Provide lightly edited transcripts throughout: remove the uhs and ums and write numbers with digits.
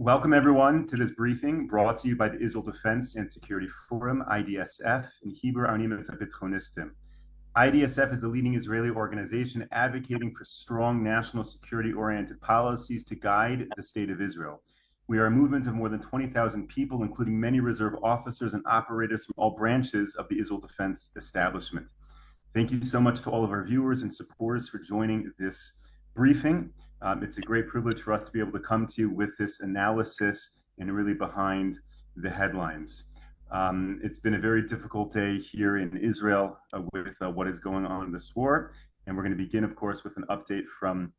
Welcome, everyone, to this briefing brought to you by the Israel Defense and Security Forum, IDSF. In Hebrew, our name is Bitronistim. IDSF is the leading Israeli organization advocating for strong national security-oriented policies to guide the state of Israel. We are a movement of more than 20,000 people, including many reserve officers and operators from all branches of the Israel Defense establishment. Thank you so much to all of our viewers and supporters for joining this briefing. It's a great privilege for us to be able to come to you with this analysis and really behind the headlines. It's been a very difficult day here in Israel with what is going on in this war. And we're going to begin, of course, with an update from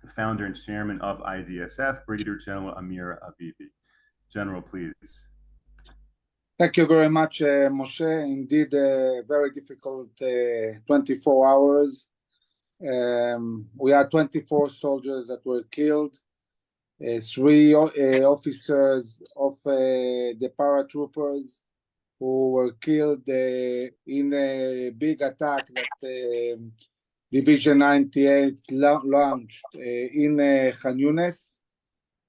the founder and chairman of IDSF, Brigadier General Amir Avivi. General, please. Thank you very much, Moshe. Indeed, a very difficult 24 hours. We had 24 soldiers that were killed, 3 officers of the paratroopers who were killed in a big attack that Division 98 launched in Khan Yunis.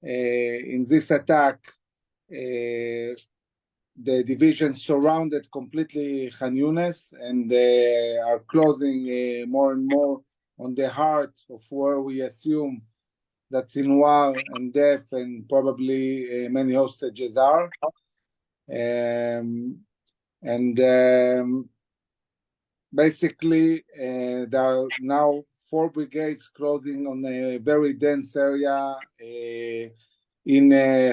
In this attack, the division surrounded completely Khan Yunis and are closing more and more on the heart of where we assume that Sinwar and death and probably many hostages are. Basically, there are now 4 brigades closing on a very dense area in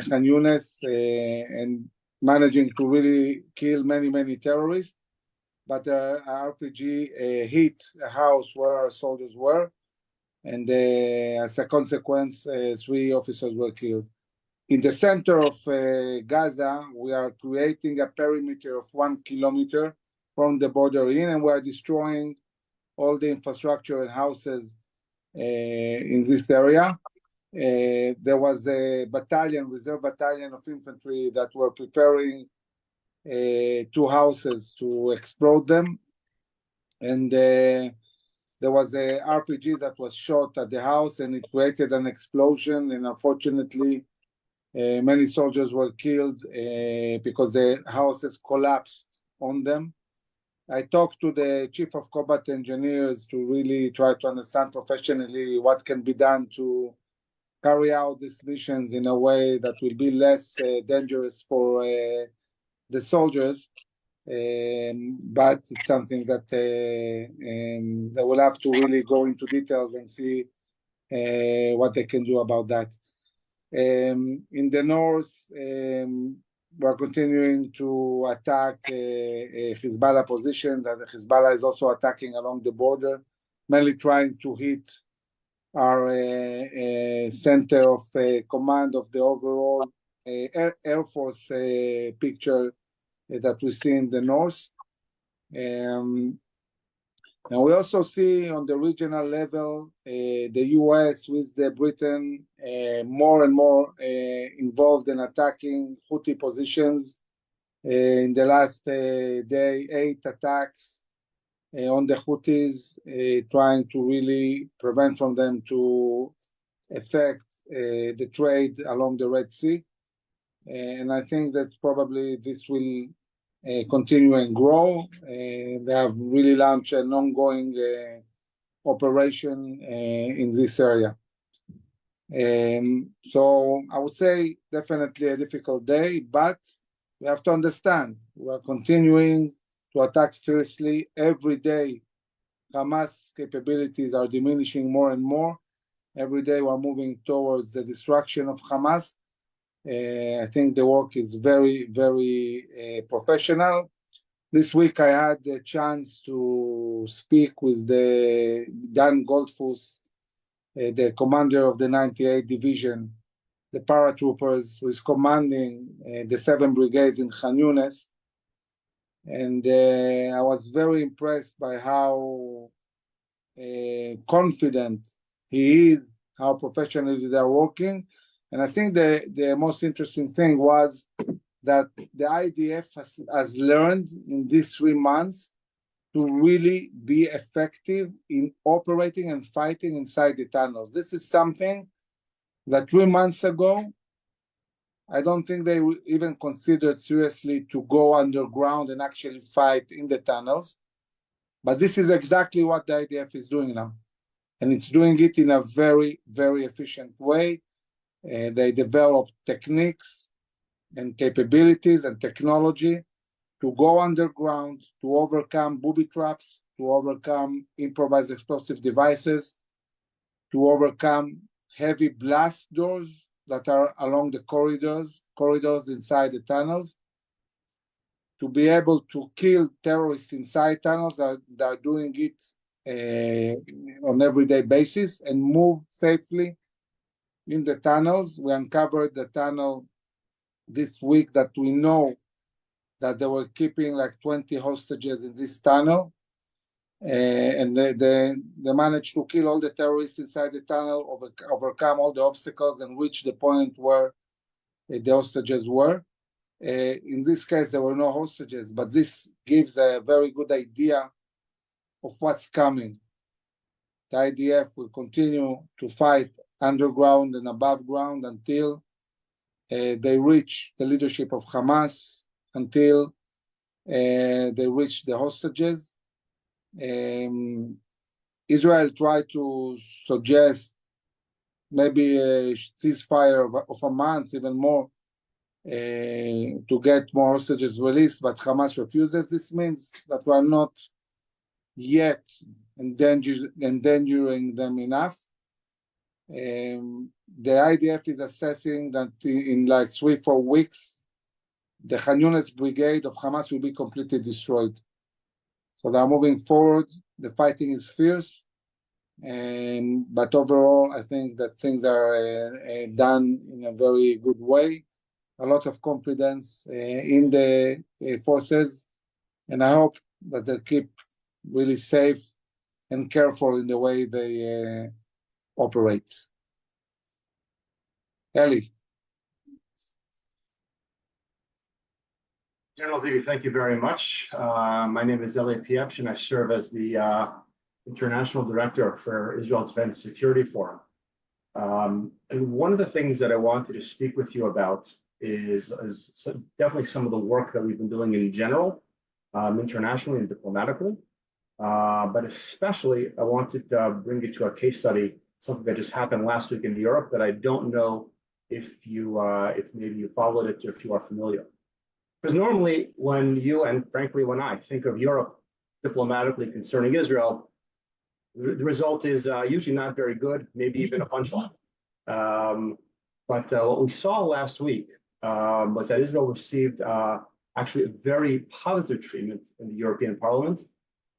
Khan Yunis and managing to really kill many terrorists. But RPG hit a house where our soldiers were, and as a consequence, 3 officers were killed. In the center of Gaza, we are creating a perimeter of 1 kilometer from the border in, and we are destroying all the infrastructure and houses in this area. There was a reserve battalion of infantry that were preparing 2 houses to explode them, and there was a RPG that was shot at the house and it created an explosion, and unfortunately many soldiers were killed because the houses collapsed on them. I talked to the chief of combat engineers to really try to understand professionally what can be done to carry out these missions in a way that will be less dangerous for the soldiers, but it's something that they will have to really go into details and see what they can do about that. In the north, we're continuing to attack a Hezbollah position that Hezbollah is also attacking along the border, mainly trying to hit our center of command of the overall Air Force picture that we see in the north. And we also see on the regional level the US with the Britain more and more involved in attacking Houthi positions. In the last day, 8 attacks on the Houthis, trying to really prevent from them to affect the trade along the Red Sea. And I think that probably this will continue and grow. They have really launched an ongoing operation in this area. So I would say definitely a difficult day, but we have to understand we are continuing to attack fiercely every day. Hamas capabilities are diminishing more and more. Every day we're moving towards the destruction of Hamas. I think the work is very professional. This week I had the chance to speak with the Dan Goldfuss, the commander of the 98th Division, the paratroopers who is commanding the 7 brigades in Khan Yunis. And I was very impressed by how confident he is, how professionally they're working. And I think the most interesting thing was that the IDF has learned in these 3 months to really be effective in operating and fighting inside the tunnels. This is something that 3 months ago I don't think they even considered seriously to go underground and actually fight in the tunnels. But this is exactly what the IDF is doing now. And it's doing it in a very, very efficient way. They develop techniques and capabilities and technology to go underground, to overcome booby traps, to overcome improvised explosive devices, to overcome heavy blast doors that are along the corridors inside the tunnels, to be able to kill terrorists inside tunnels that are doing it on everyday basis and move safely in the tunnels. We uncovered the tunnel this week that we know that they were keeping like 20 hostages in this tunnel. And they managed to kill all the terrorists inside the tunnel, overcome all the obstacles, and reach the point where the hostages were. In this case, there were no hostages, but this gives a very good idea of what's coming. The IDF will continue to fight underground and above ground until they reach the leadership of Hamas, until they reach the hostages. Israel tried to suggest maybe a ceasefire of a month, even more, to get more hostages released, but Hamas refuses. This means that we are not yet endangering them enough. The IDF is assessing that in like 3-4 weeks, the Khan Yunis brigade of Hamas will be completely destroyed. So they are moving forward. The fighting is fierce, but overall, I think that things are done in a very good way. A lot of confidence in the forces, and I hope that they keep really safe and careful in the way they operate. Eli. General Levy, thank you very much. My name is Eli Piepsh, and I serve as the International Director for Israel Defense Security Forum. And one of the things that I wanted to speak with you about is definitely some of the work that we've been doing in general, internationally and diplomatically. But especially, I wanted to bring you to a case study, something that just happened last week in Europe that I don't know if maybe you followed it or if you are familiar. Because normally when you, and frankly when I think of Europe diplomatically concerning Israel, the result is usually not very good, maybe even a punchline. But what we saw last week was that Israel received actually a very positive treatment in the European Parliament,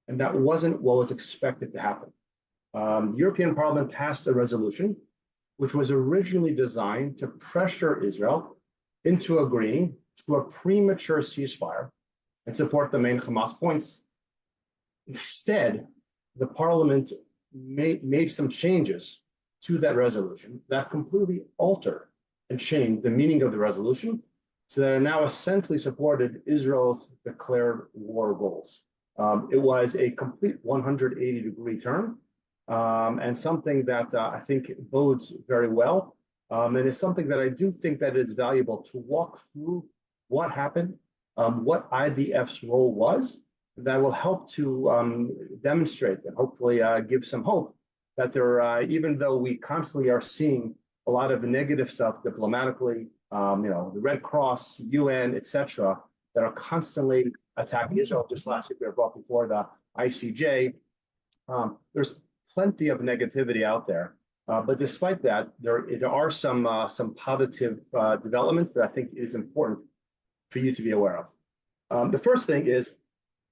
and that wasn't what was expected to happen. The European Parliament passed a resolution which was originally designed to pressure Israel into agreeing to a premature ceasefire and support the main Hamas points. Instead, the parliament made some changes to that resolution that completely altered and changed the meaning of the resolution, so that it now essentially supported Israel's declared war goals. It was a complete 180-degree turn, and something that I think bodes very well, and it's something that I do think that is valuable to walk through what happened, what IDF's role was, that will help to demonstrate and hopefully give some hope that there, even though we constantly are seeing a lot of negative stuff diplomatically, the Red Cross, UN, etc., that are constantly attacking Israel. Just last week we were brought before the ICJ. There's plenty of negativity out there, but despite that, there are some positive developments that I think is important for you to be aware of. The first thing is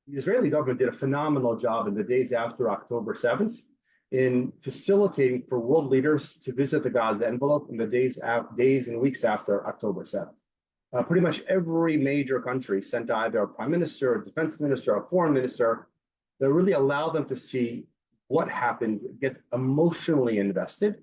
the Israeli government did a phenomenal job in the days after October 7th in facilitating for world leaders to visit the Gaza envelope in the days and weeks after October 7th. Pretty much every major country sent either a prime minister, a defense minister, a foreign minister that really allowed them to see what happened, get emotionally invested,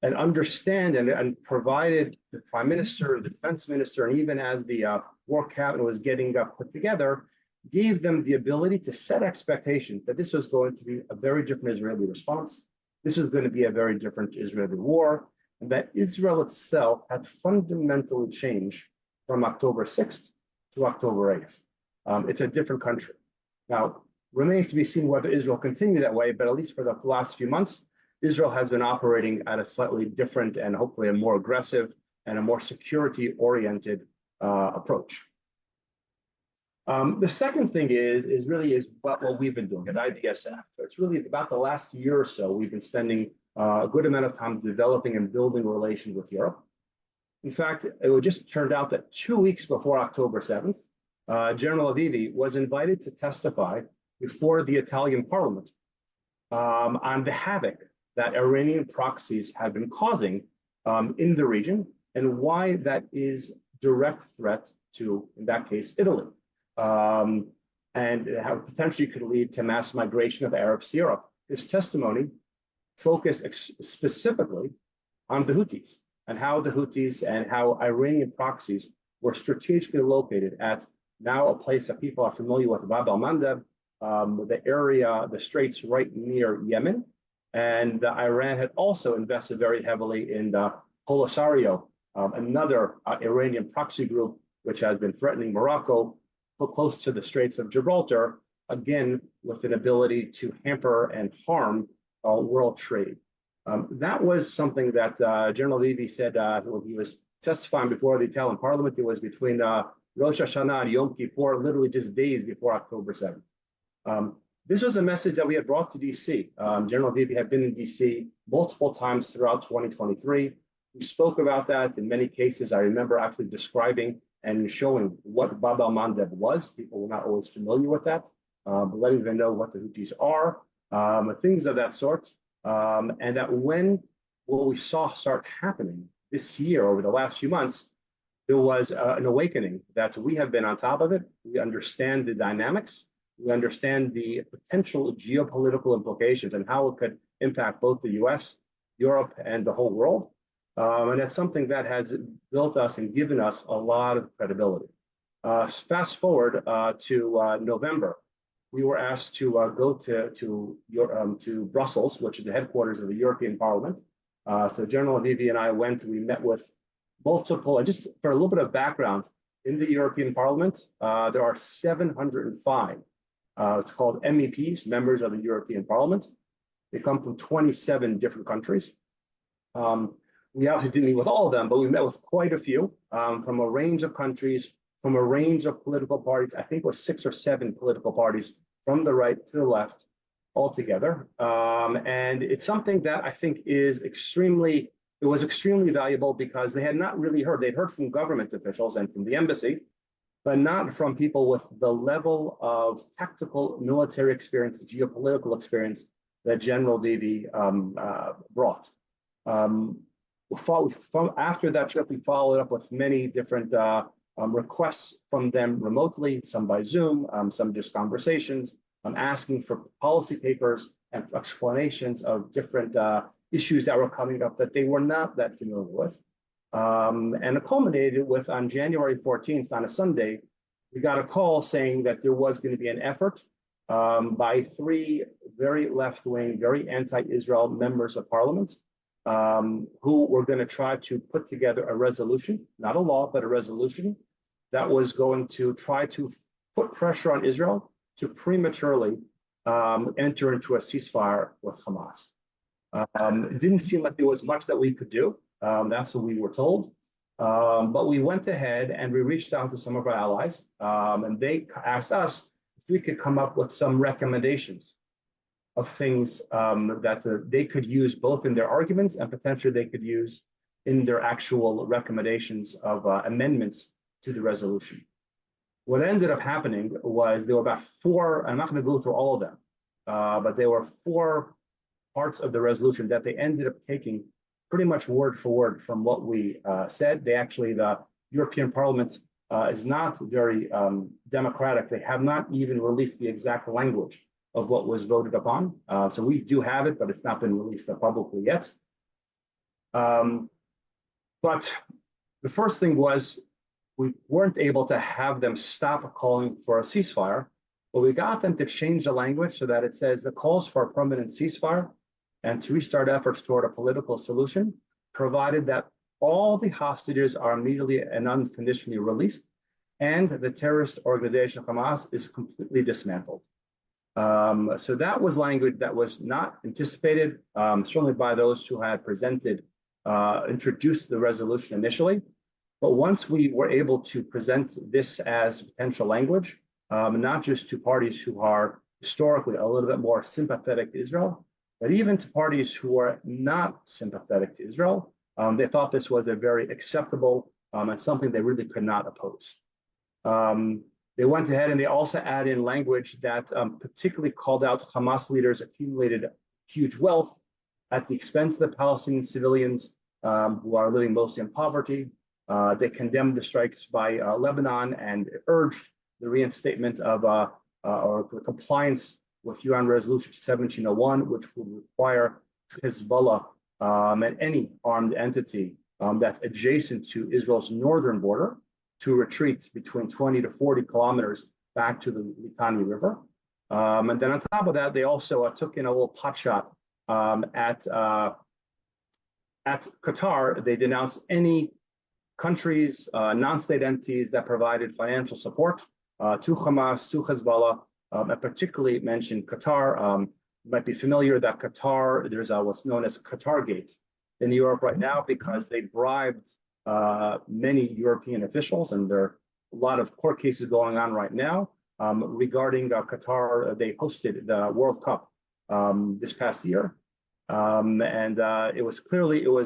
and understand and provided the prime minister, the defense minister, and even as the war cabinet was getting put together, gave them the ability to set expectations that this was going to be a very different Israeli response. This was going to be a very different Israeli war, and that Israel itself had fundamentally changed from October 6th to October 8th. It's a different country. Now, remains to be seen whether Israel continue that way, but at least for the last few months, Israel has been operating at a slightly different and hopefully a more aggressive and a more security-oriented approach. The second thing is really what we've been doing at IDSF. It's really about the last year or so, we've been spending a good amount of time developing and building relations with Europe. In fact, it just turned out that 2 weeks before October 7th, General Avivi was invited to testify before the Italian parliament on the havoc that Iranian proxies have been causing in the region and why that is direct threat to, in that case, Italy. And how potentially could lead to mass migration of Arabs to Europe. His testimony focused specifically on the Houthis and how the Houthis and how Iranian proxies were strategically located at now a place that people are familiar with, Bab el-Mandeb, the area, the straits right near Yemen. And Iran had also invested very heavily in the Polisario, another Iranian proxy group, which has been threatening Morocco, close to the Straits of Gibraltar, again, with an ability to hamper and harm world trade. That was something that General Levy said when he was testifying before the Italian parliament. It was between Rosh Hashanah and Yom Kippur, literally just days before October 7th. This was a message that we had brought to DC. General Levy had been in DC multiple times throughout 2023. We spoke about that in many cases. I remember actually describing and showing what Bab el-Mandeb was. People were not always familiar with that, but letting them know what the Houthis are, things of that sort. And that when what we saw start happening this year over the last few months, there was an awakening that we have been on top of it. We understand the dynamics. We understand the potential geopolitical implications and how it could impact both the US, Europe, and the whole world. And that's something that has built us and given us a lot of credibility. Fast forward to November, we were asked to go to Brussels, which is the headquarters of the European Parliament. So General Avivi and I went. We met with multiple. And just for a little bit of background, in the European Parliament, there are 705. It's called MEPs, members of the European Parliament. They come from 27 different countries. We obviously didn't meet with all of them, but we met with quite a few from a range of countries, from a range of political parties. I think it was 6 or 7 political parties from the right to the left altogether. And it's something that I think is extremely valuable because they had not really heard. They'd heard from government officials and from the embassy, but not from people with the level of tactical military experience, geopolitical experience that General Avivi brought. After that trip, we followed up with many different requests from them remotely, some by Zoom, some just conversations, asking for policy papers and explanations of different issues that were coming up that they were not that familiar with. And it culminated with, on January 14th, on a Sunday, we got a call saying that there was going to be an effort by 3 very left-wing, very anti-Israel members of parliament who were going to try to put together a resolution, not a law, but a resolution that was going to try to put pressure on Israel to prematurely enter into a ceasefire with Hamas. It didn't seem like there was much that we could do. That's what we were told. But we went ahead and we reached out to some of our allies, and they asked us if we could come up with some recommendations of things that they could use both in their arguments and potentially they could use in their actual recommendations of amendments to the resolution. What ended up happening was there were about 4, I'm not going to go through all of them, but there were 4 parts of the resolution that they ended up taking pretty much word for word from what we said. They actually, the European Parliament is not very democratic. They have not even released the exact language of what was voted upon. So we do have it, but it's not been released publicly yet. But the first thing was we weren't able to have them stop calling for a ceasefire, but we got them to change the language so that it says the calls for a permanent ceasefire and to restart efforts toward a political solution provided that all the hostages are immediately and unconditionally released, and the terrorist organization Hamas is completely dismantled. So that was language that was not anticipated, certainly by those who had introduced the resolution initially. But once we were able to present this as potential language, not just to parties who are historically a little bit more sympathetic to Israel, but even to parties who are not sympathetic to Israel, they thought this was a very acceptable and something they really could not oppose. They went ahead and they also added in language that particularly called out Hamas leaders accumulated huge wealth at the expense of the Palestinian civilians who are living mostly in poverty. They condemned the strikes by Lebanon and urged the reinstatement of or the compliance with UN Resolution 1701, which would require Hezbollah and any armed entity that's adjacent to Israel's northern border to retreat between 20 to 40 kilometers back to the Litani River. And then on top of that, they also took in a little pot shot at Qatar. They denounced any countries, non-state entities that provided financial support to Hamas, to Hezbollah, and particularly mentioned Qatar. You might be familiar that Qatar, there's what's known as Qatargate in Europe right now because they bribed many European officials, and there are a lot of court cases going on right now regarding Qatar. They hosted the World Cup this past year, and it was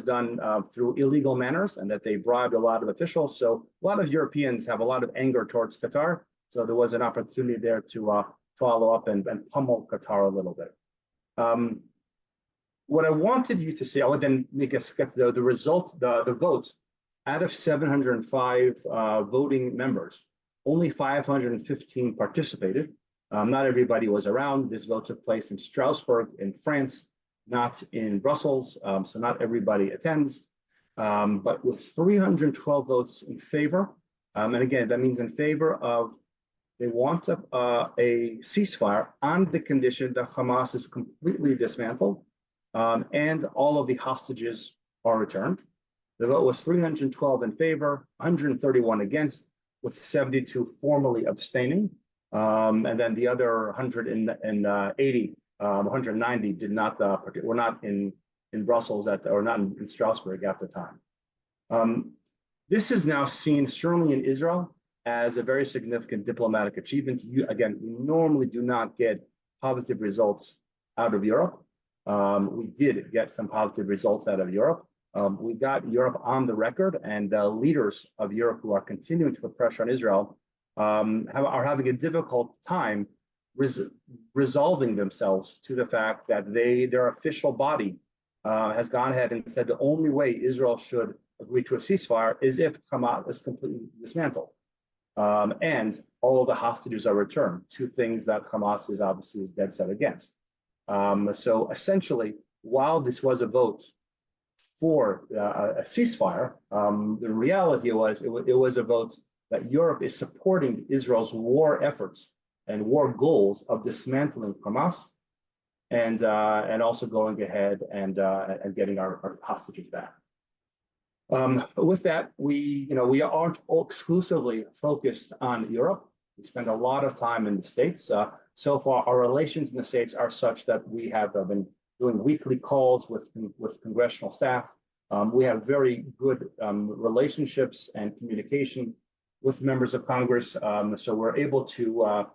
done through illegal manners, and that they bribed a lot of officials. So a lot of Europeans have a lot of anger towards Qatar. So there was an opportunity there to follow up and pummel Qatar a little bit. What I wanted you to see, I would then make us get the result, the vote. Out of 705 voting members, only 515 participated. Not everybody was around. This vote took place in Strasbourg in France, not in Brussels, so not everybody attends. But with 312 votes in favor, and again, that means in favor of they want a ceasefire on the condition that Hamas is completely dismantled and all of the hostages are returned. The vote was 312 in favor, 131 against, with 72 formally abstaining. And then the other 190 did not were not in Brussels or not in Strasbourg at the time. This is now seen certainly in Israel as a very significant diplomatic achievement. We normally do not get positive results out of Europe. We did get some positive results out of Europe. We got Europe on the record, and leaders of Europe who are continuing to put pressure on Israel are having a difficult time resolving themselves to the fact that their official body has gone ahead and said the only way Israel should agree to a ceasefire is if Hamas is completely dismantled. And all of the hostages are returned, two things that Hamas is obviously dead set against. So essentially, while this was a vote for a ceasefire, the reality was it was a vote that Europe is supporting Israel's war efforts and war goals of dismantling Hamas and also going ahead and getting our hostages back. With that, we aren't exclusively focused on Europe. We spend a lot of time in the States. So far, our relations in the States are such that we have been doing weekly calls with congressional staff. We have very good relationships and communication with members of Congress. So we're able to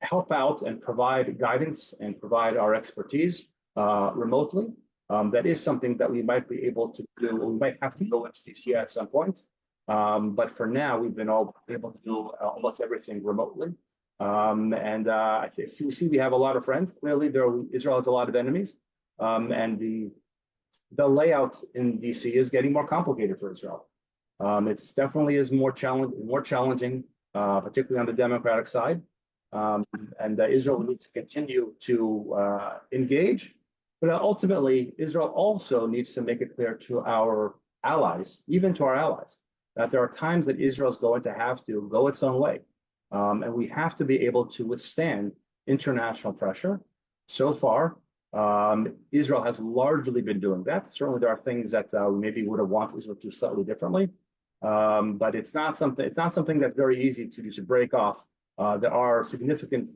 help out and provide guidance and provide our expertise remotely. That is something that we might be able to do. We might have to go into DC at some point. But for now, we've been all able to do almost everything remotely. And I see we have a lot of friends. Clearly, Israel has a lot of enemies. And the layout in DC is getting more complicated for Israel. It's definitely is more challenging, particularly on the Democratic side. And Israel needs to continue to engage. But ultimately, Israel also needs to make it clear to our allies, even to our allies, that there are times that Israel is going to have to go its own way. And we have to be able to withstand international pressure. So far, Israel has largely been doing that. Certainly, there are things that we maybe would have wanted Israel to do slightly differently, but it's not something. It's not something that's very easy to just break off. There are significant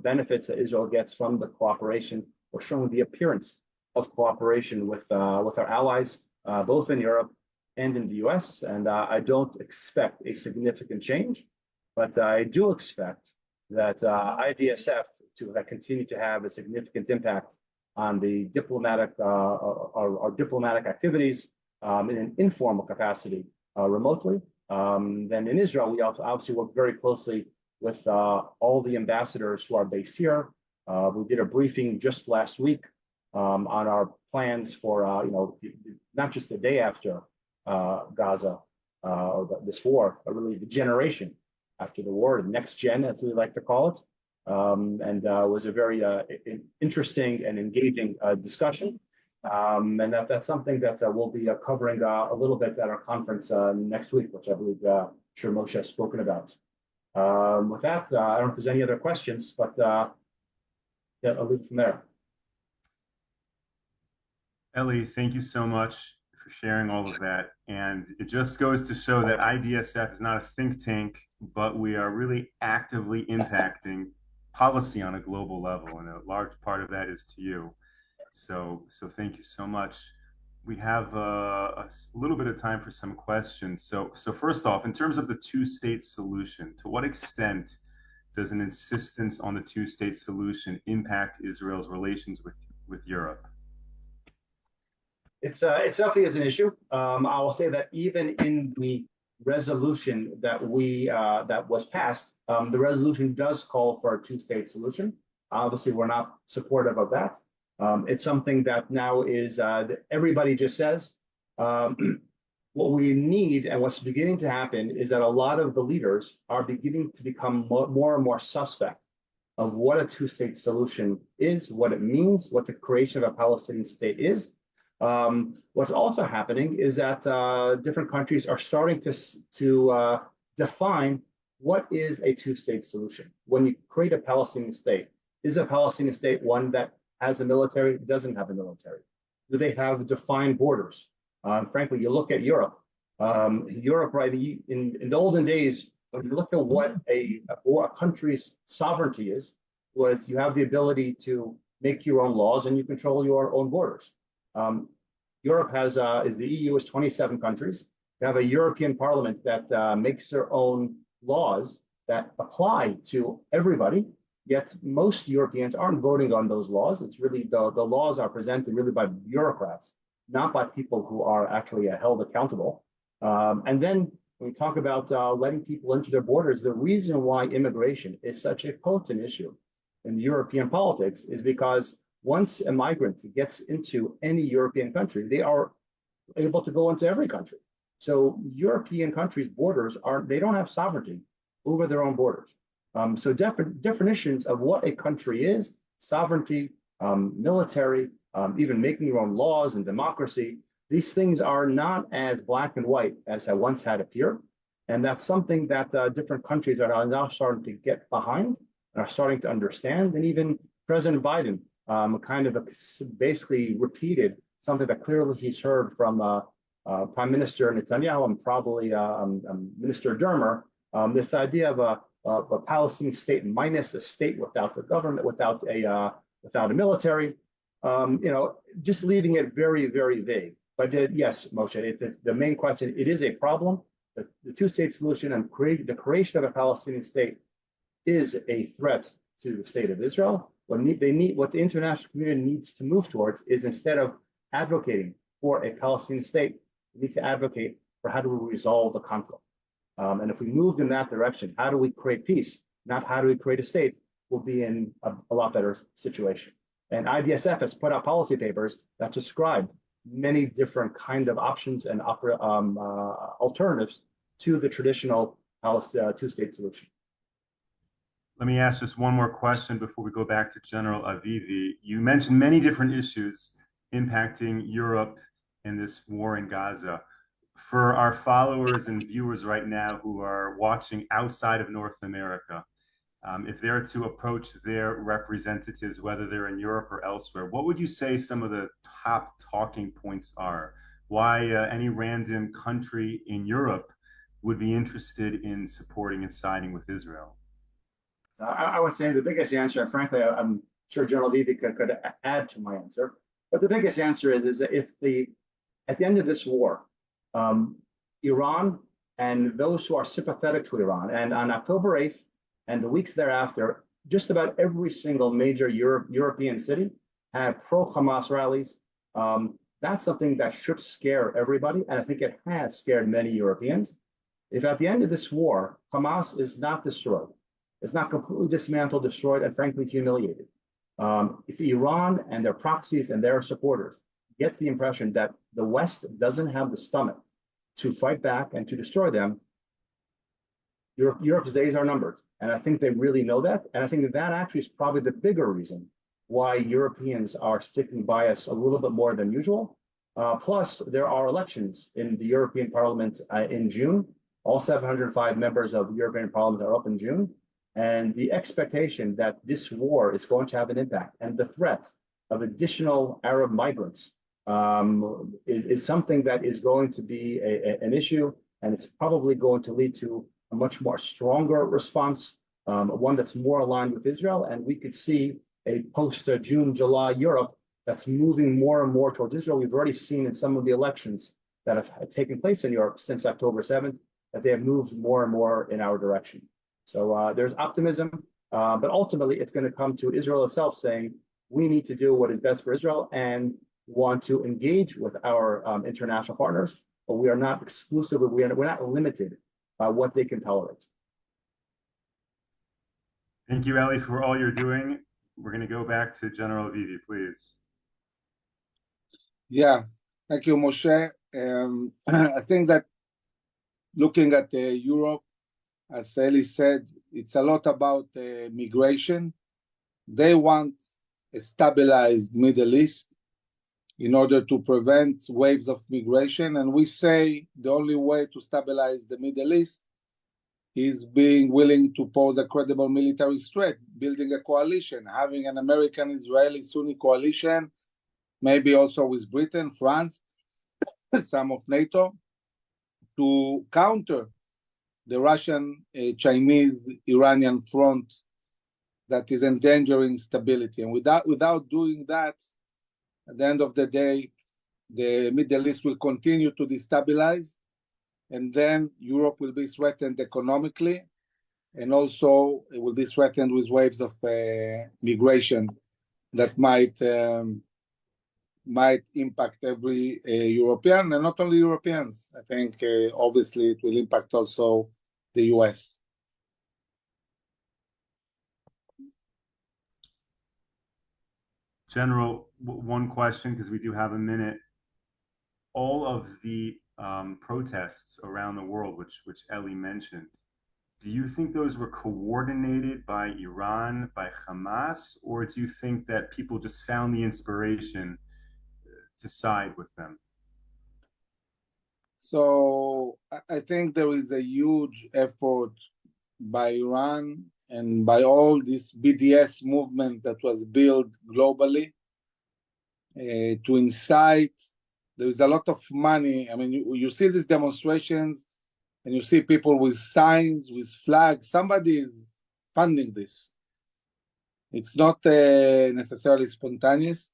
benefits that Israel gets from the cooperation, or showing the appearance of cooperation with our allies, both in Europe and in the U.S. And I don't expect a significant change, but I do expect that IDSF to continue to have a significant impact on the diplomatic our diplomatic activities in an informal capacity remotely. Then in Israel, we also obviously work very closely with all the ambassadors who are based here. We did a briefing just last week on our plans for not just the day after Gaza this war, but really the generation after the war, the next gen, as we like to call it. And was a very interesting and engaging discussion. And that's something that we'll be covering a little bit at our conference next week, which I believe sure Moshe has spoken about. With that, I don't know if there's any other questions, but yeah, I'll leave it from there. Eli, thank you so much for sharing all of that. And it just goes to show that IDSF is not a think tank, but we are really actively impacting policy on a global level, and a large part of that is to you. So thank you so much. We have a little bit of time for some questions. So first off, in terms of the two-state solution, to what extent does an insistence on the two-state solution impact Israel's relations with Europe? It's definitely is an issue. I will say that even in the resolution that that was passed, the resolution does call for a two-state solution. Obviously, we're not supportive of that. It's something that now is everybody just says. What we need and what's beginning to happen is that a lot of the leaders are beginning to become more and more suspect of what a two-state solution is, what it means, what the creation of a Palestinian state is. What's also happening is that different countries are starting to define what is a two-state solution. When you create a Palestinian state, is a Palestinian state one that has a military, doesn't have a military? Do they have defined borders? Frankly, you look at Europe. Europe, right, in the olden days, when you look at what a country's sovereignty is, was you have the ability to make your own laws and you control your own borders. Europe the EU is 27 countries. You have a European Parliament that makes their own laws that apply to everybody. Yet most Europeans aren't voting on those laws. It's really the laws are presented really by bureaucrats, not by people who are actually held accountable. And then when we talk about letting people into their borders, the reason why immigration is such a potent issue in European politics is because once a migrant gets into any European country, they are able to go into every country. So European countries' borders they don't have sovereignty over their own borders. So definitions of what a country is, sovereignty, military, even making your own laws and democracy, these things are not as black and white as I once had appeared. And that's something that different countries are now starting to get behind and are starting to understand. And even President Biden kind of basically repeated something that clearly he's heard from Prime Minister Netanyahu and probably Minister Dermer, this idea of a Palestinian state minus a state without the government, without a military, just leaving it very, very vague. But yes, Moshe, the main question, it is a problem. The two-state solution and the creation of a Palestinian state is a threat to the state of Israel. What the international community needs to move towards is, instead of advocating for a Palestinian state, we need to advocate for how do we resolve the conflict. And if we moved in that direction, how do we create peace, not how do we create a state, we'll be in a lot better situation. And IDSF has put out policy papers that describe many different kind of options and alternatives to the traditional two-state solution. Let me ask just one more question before we go back to General Avivi. You mentioned many different issues impacting Europe in this war in Gaza. For our followers and viewers right now who are watching outside of North America, if they're to approach their representatives, whether they're in Europe or elsewhere, what would you say some of the top talking points are? Why any random country in Europe would be interested in supporting and siding with Israel? So I would say the biggest answer, and frankly, I'm sure General Levy could add to my answer, but the biggest answer is that if at the end of this war, Iran and those who are sympathetic to Iran, and on October 8th and the weeks thereafter, just about every single major European city had pro-Hamas rallies. That's something that should scare everybody, and I think it has scared many Europeans. If at the end of this war, Hamas is not destroyed, it's not completely dismantled, destroyed, and frankly humiliated. If Iran and their proxies and their supporters get the impression that the West doesn't have the stomach to fight back and to destroy them, Europe's days are numbered. And I think they really know that. And I think that actually is probably the bigger reason why Europeans are sticking by us a little bit more than usual. Plus, there are elections in the European Parliament in June. All 705 members of the European Parliament are up in June. And the expectation that this war is going to have an impact and the threat of additional Arab migrants is something that is going to be an issue, and it's probably going to lead to a much more stronger response, one that's more aligned with Israel, and we could see a post-June, July Europe that's moving more and more towards Israel. We've already seen in some of the elections that have taken place in Europe since October 7th that they have moved more and more in our direction. So there's optimism, but ultimately it's going to come to Israel itself saying, we need to do what is best for Israel and want to engage with our international partners, but we are not exclusively, we're not limited by what they can tolerate. Thank you, Eli, for all you're doing. We're going to go back to General Vivi, please. Yeah, thank you, Moshe. I think that looking at Europe, as Eli said, it's a lot about migration. They want a stabilized Middle East in order to prevent waves of migration. And we say the only way to stabilize the Middle East is being willing to pose a credible military threat, building a coalition, having an American-Israeli Sunni coalition, maybe also with Britain, France, some of NATO, to counter the Russian, Chinese, Iranian front that is endangering stability. And without doing that, at the end of the day, the Middle East will continue to destabilize, and then Europe will be threatened economically, and also it will be threatened with waves of migration that might impact every European, and not only Europeans. I think obviously it will impact also the US. General, one question, because we do have a minute. All of the protests around the world, which Eli mentioned, do you think those were coordinated by Iran, by Hamas, or do you think that people just found the inspiration to side with them? So I think there is a huge effort by Iran and by all this BDS movement that was built globally to incite. There is a lot of money. I mean, you see these demonstrations and you see people with signs, with flags. Somebody is funding this. It's not necessarily spontaneous.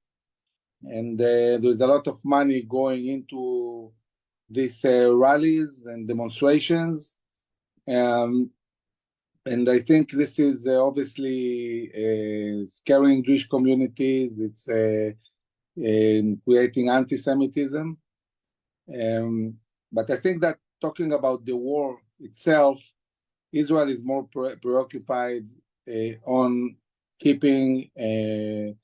And there is a lot of money going into these rallies and demonstrations. And I think this is obviously scaring Jewish communities. It's creating anti-Semitism. But I think that talking about the war itself, Israel is more preoccupied on keeping the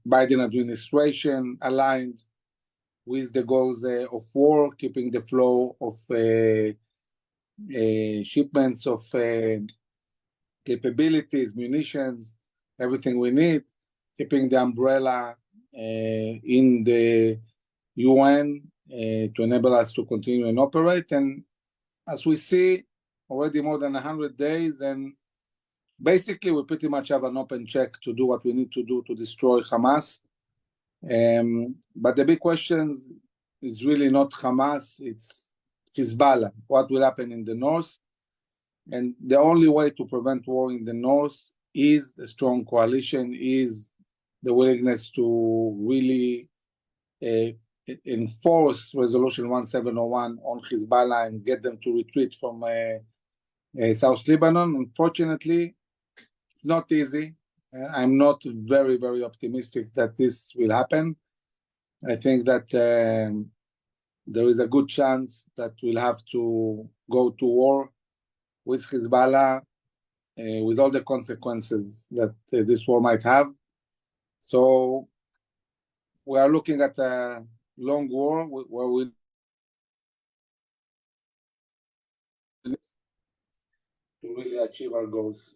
Biden administration aligned with the goals of war, keeping the flow of shipments of capabilities, munitions, everything we need, keeping the umbrella in the UN to enable us to continue and operate. And as we see, already more than 100 days, and basically we pretty much have an open check to do what we need to do to destroy Hamas. But the big question is really not Hamas, it's Hezbollah. What will happen in the north? And the only way to prevent war in the north is a strong coalition, is the willingness to really enforce Resolution 1701 on Hezbollah and get them to retreat from South Lebanon. Unfortunately, it's not easy. I'm not very, very optimistic that this will happen. I think that there is a good chance that we'll have to go to war with Hezbollah with all the consequences that this war might have. So we are looking at a long war where we to really achieve our goals.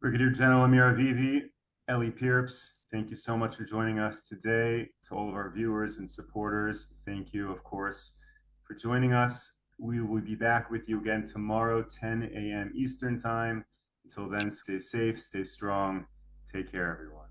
Brigadier General Amir Avivi, Eli Pierps, thank you so much for joining us today. To all of our viewers and supporters, thank you, of course, for joining us. We will be back with you again tomorrow, 10 a.m. Eastern Time. Until then, stay safe, stay strong. Take care, everyone.